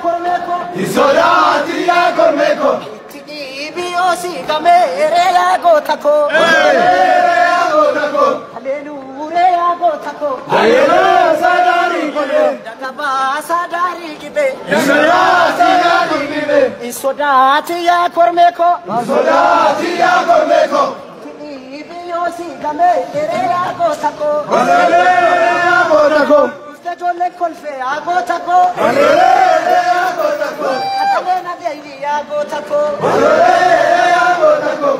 kormeko. Isolati ya kormeko. Biosi gamere ya gotako. Hallelujah gotako. Hallelujah sadari gibe. Dagaba sadari gibe. Sadari gibe. Isodati ya kormeko. Isolati ya kormeko. Biosi gamere ya gotako. Hallelujah gotako. Jole kolfe ya gotako. Hallelujah gotako. Atalena deili ya gotako. Hallelujah gotako.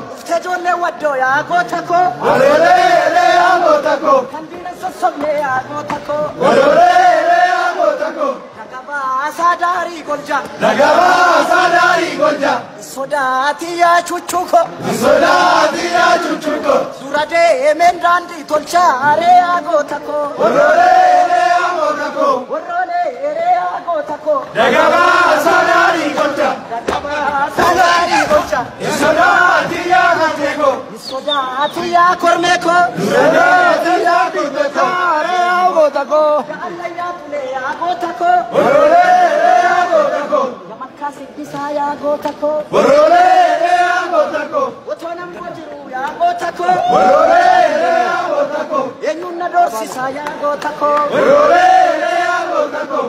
Jole wado ya gotako. Hallelujah gotako. Kandina sosome ya gotako. Hallelujah gotako. Dagaba sadari golja. Dagaba sadari golja. Sodati ya chuchuko. Isolati ya chuchuko. Surade emendandi tolchare ya gotako. Hallelujah gotako. Orole ere ya gotako. Dagaba sadari golja. Dagaba sadari golja. Isolati ya gotako. Sodati ya kormeko. Isolati ya kormeko. Are ya gotako. Allah ya tule ya gotako. Hallelujah gotako. Yamakasi bisa ya gotako. Hallelujah gotako. Otona mwajiru ya gotako. Hallelujah gotako. Enyuna dorsisa ya gotako. Hallelujah gotako.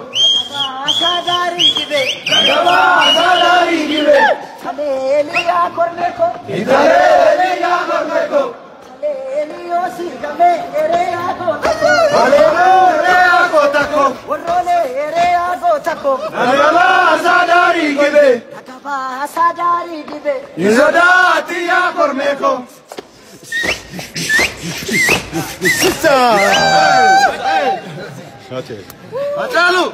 Sadari gibe. Dagaba sadari gibe. Hallelujah kormeko. Hallelujah kormeko. Hallelujah sigame ere ya gotako. Hallelujah gotako. Orole ere ya gotako. Dagaba sadari gibe. Dagaba sadari gibe. Isolati ya kormeko. Hatalu.